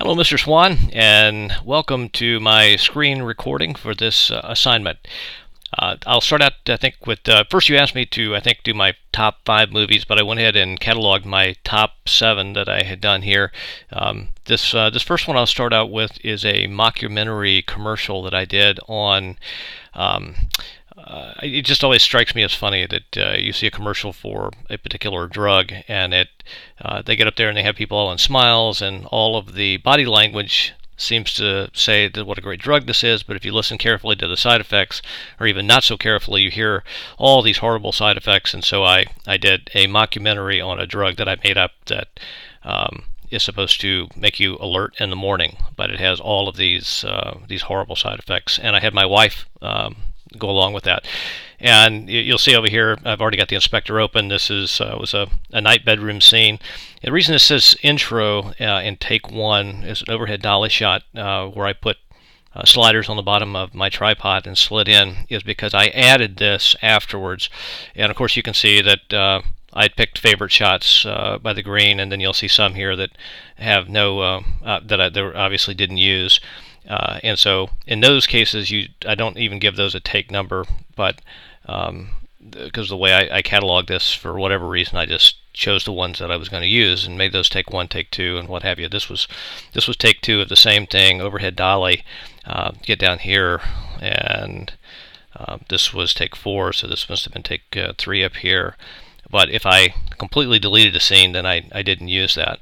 Hello, Mr. Swan, and welcome to my screen recording for this assignment. I'll start out, I think, with first you asked me to, I think, do my top 5 movies, but I went ahead and cataloged my top 7 that I had done here. This first one I'll start out with is a mockumentary commercial that I did on. It just always strikes me as funny that you see a commercial for a particular drug, and they get up there and they have people all in smiles, and all of the body language seems to say that what a great drug this is, but if you listen carefully to the side effects, or even not so carefully, you hear all these horrible side effects. And so I did a mockumentary on a drug that I made up that is supposed to make you alert in the morning, but it has all of these horrible side effects. And I had my wife go along with that. And you'll see over here, I've already got the inspector open. This was a night bedroom scene. The reason this says intro in take 1 is an overhead dolly shot where I put sliders on the bottom of my tripod and slid in, is because I added this afterwards. And of course you can see that I picked favorite shots by the green, and then you'll see some here that have no that I obviously didn't use. And so in those cases, I don't even give those a take number, but because the way I cataloged this, for whatever reason, I just chose the ones that I was going to use and made those take 1, take 2, and what have you. This was take 2 of the same thing, overhead dolly. Get down here, and this was take 4, so this must have been take 3 up here. But if I completely deleted a scene, then I didn't use that.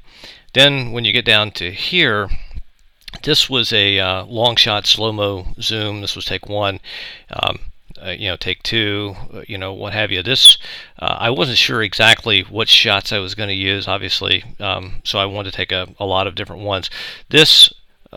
Then when you get down to here, this was a long shot slow-mo zoom. This was take 1, take 2, what have you. This, I wasn't sure exactly what shots I was going to use, obviously, so I wanted to take a lot of different ones. This,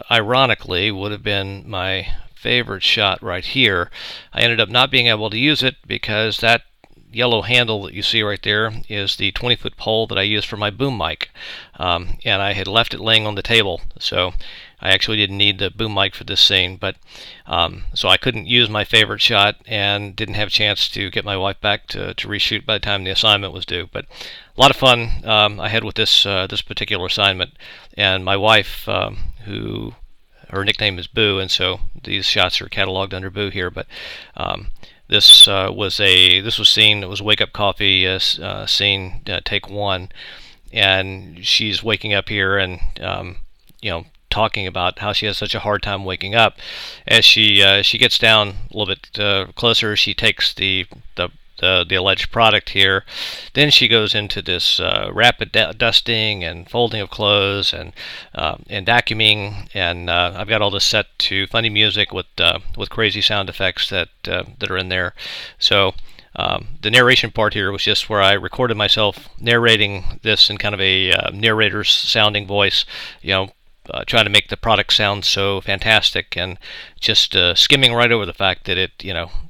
ironically, would have been my favorite shot right here. I ended up not being able to use it because that yellow handle that you see right there is the 20-foot pole that I use for my boom mic, and I had left it laying on the table, so I actually didn't need the boom mic for this scene. But so I couldn't use my favorite shot and didn't have a chance to get my wife back to reshoot by the time the assignment was due. But a lot of fun I had with this particular assignment, and my wife, who her nickname is Boo, and so these shots are cataloged under Boo here. But this was seen. It was wake up coffee scene, take 1, and she's waking up here and talking about how she has such a hard time waking up. As she gets down a little bit closer, she takes the alleged product here. Then she goes into this rapid dusting and folding of clothes and vacuuming, and I've got all this set to funny music with crazy sound effects that are in there. So the narration part here was just where I recorded myself narrating this in kind of a narrator's sounding voice, trying to make the product sound so fantastic, and just skimming right over the fact that it,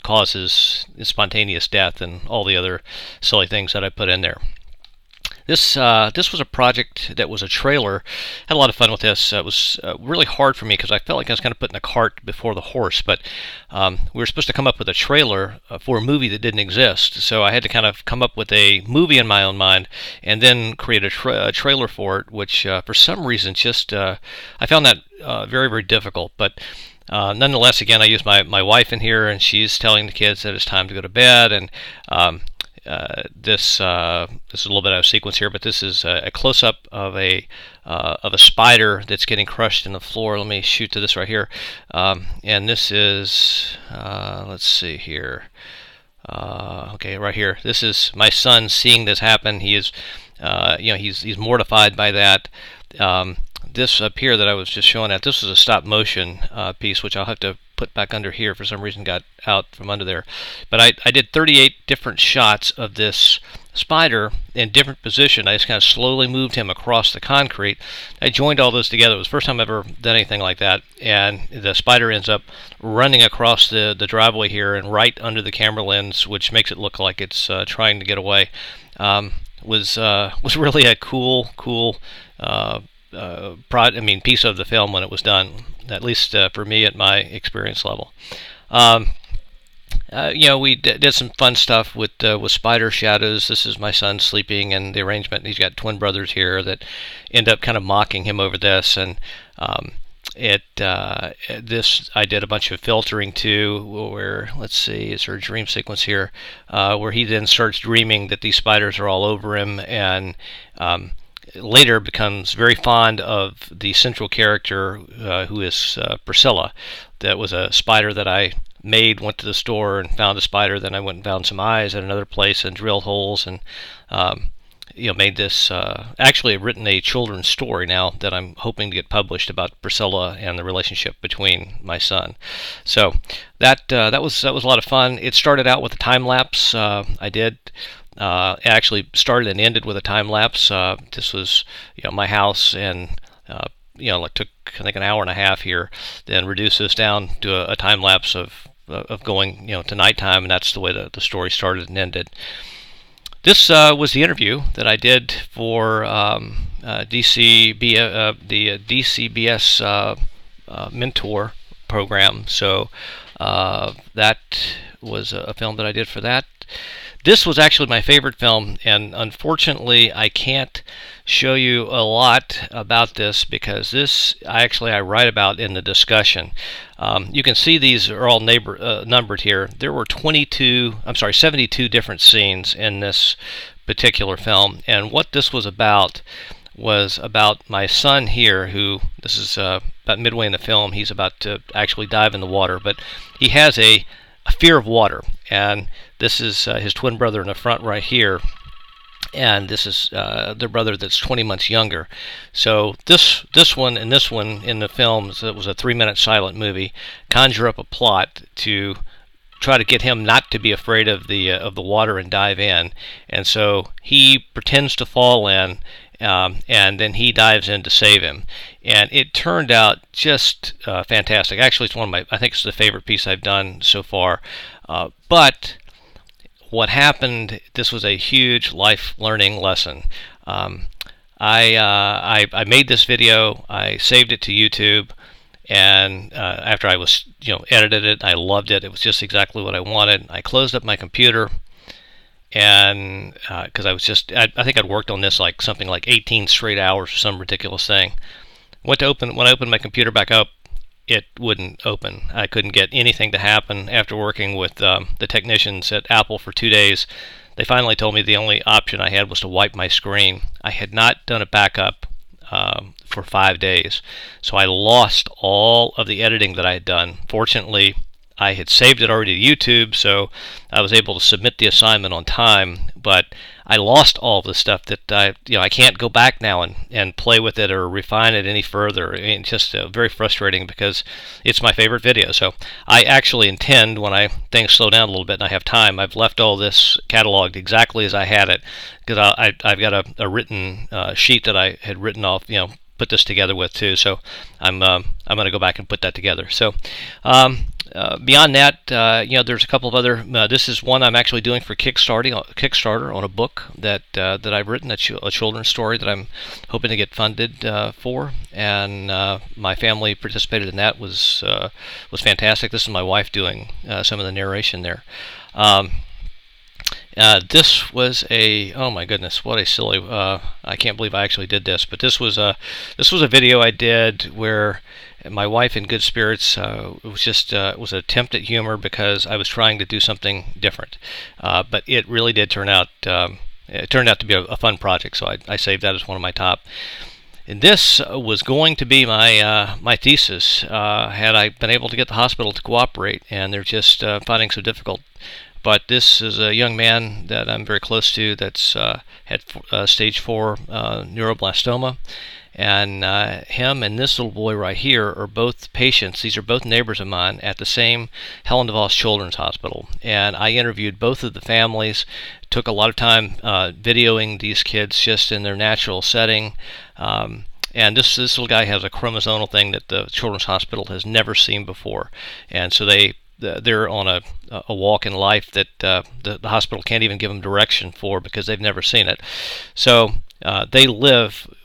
causes spontaneous death and all the other silly things that I put in there. This was a project that was a trailer. Had a lot of fun with this. It was really hard for me because I felt like I was kind of putting the cart before the horse. But we were supposed to come up with a trailer for a movie that didn't exist. So I had to kind of come up with a movie in my own mind and then create a trailer for it, which for some reason just I found that very, very difficult. But nonetheless, again, I used my wife in here, and she's telling the kids that it's time to go to bed. And this is a little bit out of sequence here, but this is a close-up of a spider that's getting crushed in the floor. Let me shoot to this right here, and this is let's see here. Okay, right here. This is my son seeing this happen. He is, he's mortified by that. This up here that I was just showing at, this was a stop motion piece, which I'll have to put back under here. For some reason got out from under there. But I did 38 different shots of this spider in different position. I just kind of slowly moved him across the concrete. I joined all those together. It was the first time I've ever done anything like that. And the spider ends up running across the driveway here and right under the camera lens, which makes it look like it's trying to get away. Was really a cool piece of the film when it was done, at least for me at my experience level. We did some fun stuff with spider shadows. This is my son sleeping, and the arrangement. He's got twin brothers here that end up kind of mocking him over this, and this I did a bunch of filtering too. Where, let's see, is there a dream sequence here where he then starts dreaming that these spiders are all over him, and later becomes very fond of the central character who is Priscilla. That was a spider that I made, went to the store and found a spider. Then I went and found some eyes at another place and drilled holes, and made this. Actually, I've written a children's story now that I'm hoping to get published about Priscilla and the relationship between my son. So that was a lot of fun. It started out with a time lapse. It actually started and ended with a time lapse. This was my house, and it took, I think, an hour and a half here. Then reduce this down to a time lapse of going to nighttime, and that's the way the story started and ended. This was the interview that I did for the DCBS mentor program. So that was a film that I did for that. This was actually my favorite film, and unfortunately I can't show you a lot about this because this I write about in the discussion. You can see these are all numbered here. There were 72 different scenes in this particular film, and what this was about my son here, who, this is about midway in the film. He's about to actually dive in the water, but he has a fear of water, and this is his twin brother in the front right here, and this is their brother that's 20 months younger. So this one and this one in the film, it was a 3-minute silent movie, conjure up a plot to try to get him not to be afraid of the water and dive in, and so he pretends to fall in. And then he dives in to save him, and it turned out just fantastic. Actually, it's I think it's the favorite piece I've done so far. But what happened? This was a huge life learning lesson. I made this video. I saved it to YouTube, and after I was edited it, I loved it. It was just exactly what I wanted. I closed up my computer. And because I think I'd worked on this like something like 18 straight hours or some ridiculous thing. When I opened my computer back up, it wouldn't open. I couldn't get anything to happen. After working with the technicians at Apple for 2 days, they finally told me the only option I had was to wipe my screen. I had not done a backup for 5 days, so I lost all of the editing that I had done. Fortunately, I had saved it already to YouTube, so I was able to submit the assignment on time, but I lost all the stuff that I can't go back now and play with it or refine it any further. I mean, it's just very frustrating because it's my favorite video. So I actually intend, when things slow down a little bit and I have time, I've left all this cataloged exactly as I had it, because I've got a written sheet that I had written off, put this together with too. So I'm going to go back and put that together. So beyond that, there's a couple of other. This is one I'm actually doing for Kickstarter on a book that I've written, a children's story that I'm hoping to get funded for, and my family participated in that. Was fantastic. This is my wife doing some of the narration there. This was oh my goodness, what a silly, I can't believe I actually did this, but this was a video I did where my wife, in good spirits, it was an attempt at humor because I was trying to do something different, but it really did turn out, it turned out to be a fun project, so I saved that as one of my top. And this was going to be my thesis had I been able to get the hospital to cooperate, and they're just finding so difficult. But this is a young man that I'm very close to that's had stage 4 neuroblastoma, and him and this little boy right here are both patients. These are both neighbors of mine at the same Helen DeVos Children's Hospital, and I interviewed both of the families. Took a lot of time videoing these kids just in their natural setting. And this little guy has a chromosomal thing that the Children's Hospital has never seen before, and so they're on a walk in life that the hospital can't even give them direction for because they've never seen it. So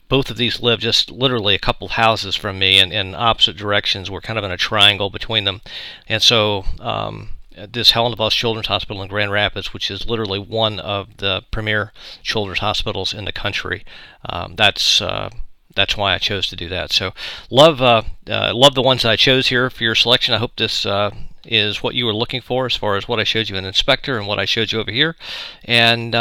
both of these live just literally a couple houses from me in opposite directions. We're kind of in a triangle between them, and so this Helen DeVos Children's Hospital in Grand Rapids, which is literally one of the premier children's hospitals in the country. That's why I chose to do that. So love the ones that I chose here for your selection. I hope this is what you were looking for as far as what I showed you in Inspector and what I showed you over here. And